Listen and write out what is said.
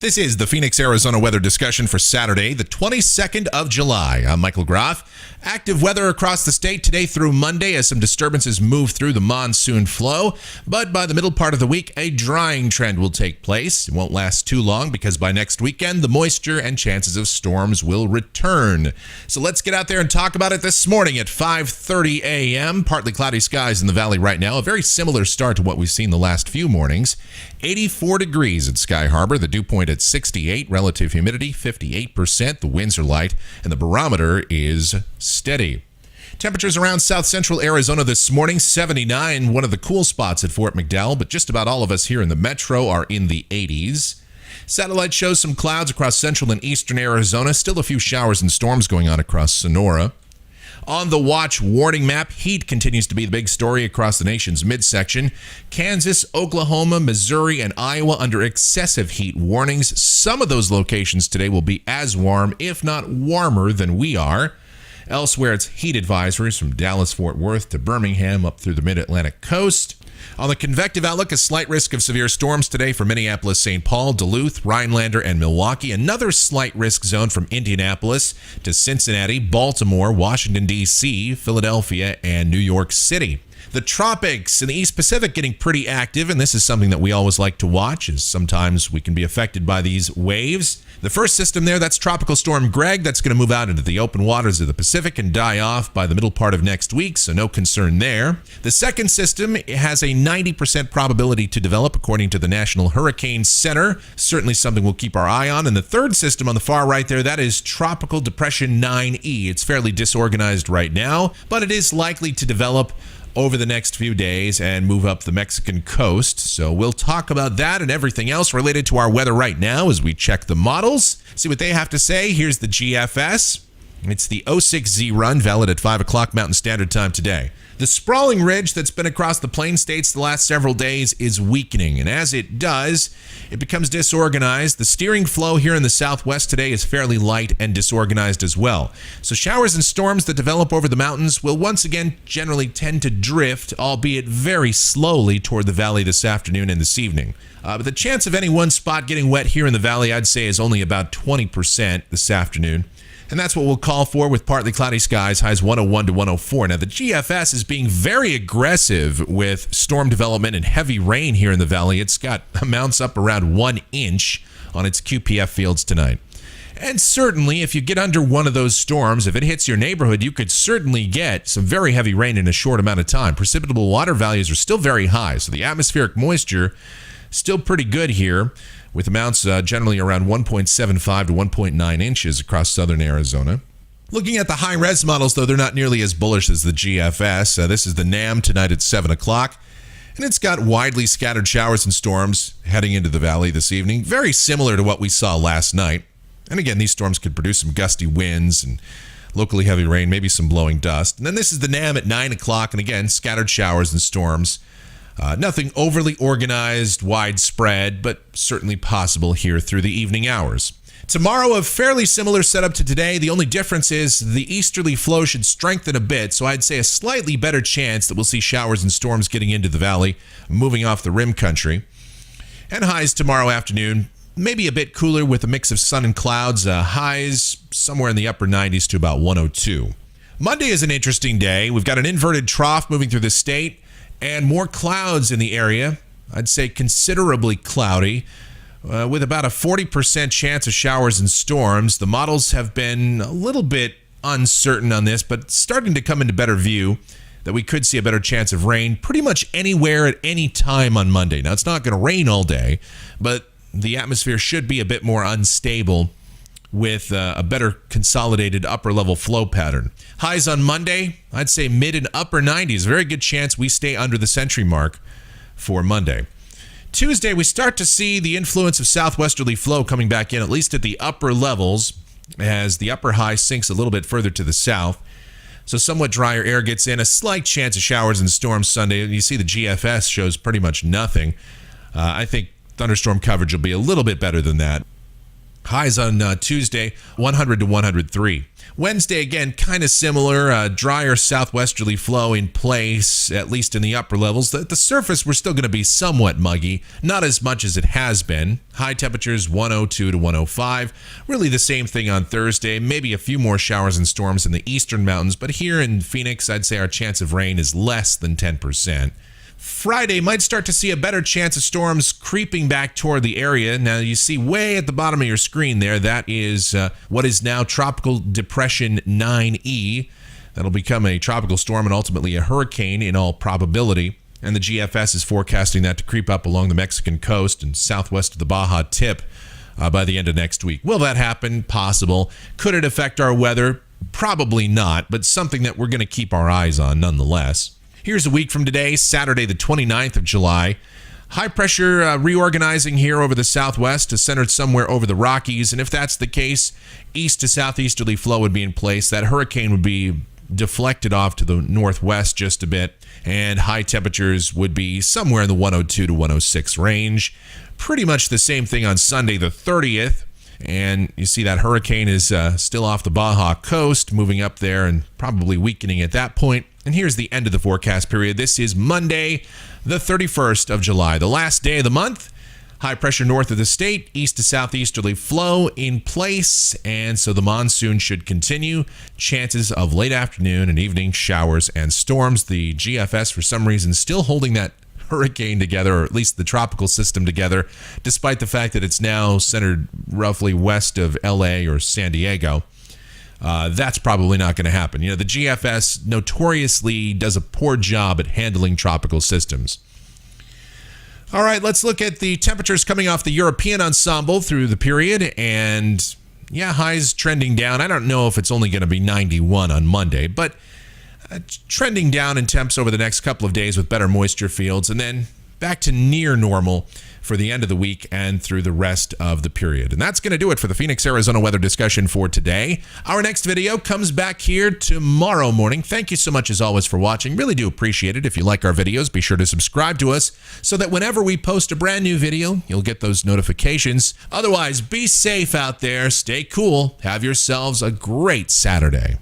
This is the Phoenix, Arizona weather discussion for Saturday, the 22nd of July. I'm Michael Groff. Active weather across the state today through Monday as some disturbances move through the monsoon flow. But by the middle part of the week, a drying trend will take place. It won't last too long because by next weekend, the moisture and chances of storms will return. So let's get out there and talk about it this morning at 5:30 a.m. Partly cloudy skies in the valley right now. A very similar start to what we've seen the last few mornings. 84 degrees at Sky Harbor. The dew point at 68, relative humidity 58%, the winds are light, and the barometer is steady. Temperatures around south central Arizona this morning, 79, one of the cool spots at Fort McDowell, but just about all of us here in the metro are in the 80s. Satellite shows some clouds across central and eastern Arizona, still a few showers and storms going on across Sonora. On the watch warning map, heat continues to be the big story across the nation's midsection. Kansas, Oklahoma, Missouri, and Iowa under excessive heat warnings. Some of those locations today will be as warm, if not warmer, than we are. Elsewhere, it's heat advisories from Dallas-Fort Worth to Birmingham up through the mid-Atlantic coast. On the convective outlook, a slight risk of severe storms today for Minneapolis, St. Paul, Duluth, Rhinelander, and Milwaukee. Another slight risk zone from Indianapolis to Cincinnati, Baltimore, Washington, D.C., Philadelphia, and New York City. The tropics in the East Pacific getting pretty active, and this is something that we always like to watch, as sometimes we can be affected by these waves. The first system there, that's Tropical Storm Greg. That's going to move out into the open waters of the Pacific and die off by the middle part of next week, so no concern there. The second system has a 90% probability to develop, according to the National Hurricane Center. Certainly something we'll keep our eye on. And the third system on the far right there, that is Tropical Depression 9E. It's fairly disorganized right now, but it is likely to develop over the next few days and move up the Mexican coast. So we'll talk about that and everything else related to our weather right now as we check the models, see what they have to say. Here's the GFS. It's the 06Z run, valid at 5 o'clock Mountain Standard Time today. The sprawling ridge that's been across the Plain States the last several days is weakening, and as it does, it becomes disorganized. The steering flow here in the southwest today is fairly light and disorganized as well. So showers and storms that develop over the mountains will once again generally tend to drift, albeit very slowly, toward the valley this afternoon and this evening. But the chance of any one spot getting wet here in the valley, I'd say, is only about 20% this afternoon. And that's what we'll call for with partly cloudy skies, highs 101 to 104. Now, the GFS is being very aggressive with storm development and heavy rain here in the valley. It's got amounts up around 1 inch on its QPF fields tonight. And certainly, if you get under one of those storms, if it hits your neighborhood, you could certainly get some very heavy rain in a short amount of time. Precipitable water values are still very high, so the atmospheric moisture still pretty good here, with amounts generally around 1.75 to 1.9 inches across southern Arizona. Looking at the high-res models, though, they're not nearly as bullish as the GFS. This is the NAM tonight at 7 o'clock, and it's got widely scattered showers and storms heading into the valley this evening, very similar to what we saw last night. And again, these storms could produce some gusty winds and locally heavy rain, maybe some blowing dust. And then this is the NAM at 9 o'clock, and again, scattered showers and storms. Nothing overly organized, widespread, but certainly possible here through the evening hours. Tomorrow, a fairly similar setup to today. The only difference is the easterly flow should strengthen a bit, so I'd say a slightly better chance that we'll see showers and storms getting into the valley, moving off the rim country. And highs tomorrow afternoon, maybe a bit cooler with a mix of sun and clouds. Highs somewhere in the upper 90s to about 102. Monday is an interesting day. We've got an inverted trough moving through the state, and more clouds in the area. I'd say considerably cloudy, with about a 40% chance of showers and storms. The models have been a little bit uncertain on this, but starting to come into better view that we could see a better chance of rain pretty much anywhere at any time on Monday. Now, it's not going to rain all day, but the atmosphere should be a bit more unstable with a better consolidated upper level flow pattern. Highs on Monday, I'd say mid and upper 90s. Very good chance we stay under the century mark for Monday. Tuesday, we start to see the influence of southwesterly flow coming back in, at least at the upper levels, as the upper high sinks a little bit further to the south. So somewhat drier air gets in, a slight chance of showers and storms Sunday. You see the GFS shows pretty much nothing. I think thunderstorm coverage will be a little bit better than that. Highs on Tuesday, 100 to 103. Wednesday, again, kind of similar. Drier southwesterly flow in place, at least in the upper levels. The surface, we're still going to be somewhat muggy, not as much as it has been. High temperatures, 102 to 105. Really the same thing on Thursday. Maybe a few more showers and storms in the eastern mountains, but here in Phoenix, I'd say our chance of rain is less than 10%. Friday might start to see a better chance of storms creeping back toward the area. Now, you see way at the bottom of your screen there, that is what is now Tropical Depression 9E. That'll become a tropical storm and ultimately a hurricane in all probability. And the GFS is forecasting that to creep up along the Mexican coast and southwest of the Baja tip by the end of next week. Will that happen? Possible. Could it affect our weather? Probably not, but something that we're going to keep our eyes on nonetheless. Here's a week from today, Saturday, the 29th of July. High pressure reorganizing here over the southwest is centered somewhere over the Rockies. And if that's the case, east to southeasterly flow would be in place. That hurricane would be deflected off to the northwest just a bit. And high temperatures would be somewhere in the 102 to 106 range. Pretty much the same thing on Sunday, the 30th. And you see that hurricane is still off the Baja coast, moving up there and probably weakening at that point. And here's the end of the forecast period. This is Monday, the 31st of July, the last day of the month. High pressure north of the state, east to southeasterly flow in place, and so the monsoon should continue. Chances of late afternoon and evening showers and storms. The GFS, for some reason, still holding that hurricane together, or at least the tropical system together, despite the fact that it's now centered roughly west of LA or San Diego. That's probably not going to happen. You know, the GFS notoriously does a poor job at handling tropical systems. All right, let's look at the temperatures coming off the European ensemble through the period. And yeah, highs trending down. I don't know if it's only going to be 91 on Monday, but trending down in temps over the next couple of days with better moisture fields, and then back to near normal for the end of the week and through the rest of the period. And that's going to do it for the Phoenix, Arizona weather discussion for today. Our next video comes back here tomorrow morning. Thank you so much as always for watching. Really do appreciate it. If you like our videos, be sure to subscribe to us so that whenever we post a brand new video, you'll get those notifications. Otherwise, be safe out there, stay cool, have yourselves a great Saturday.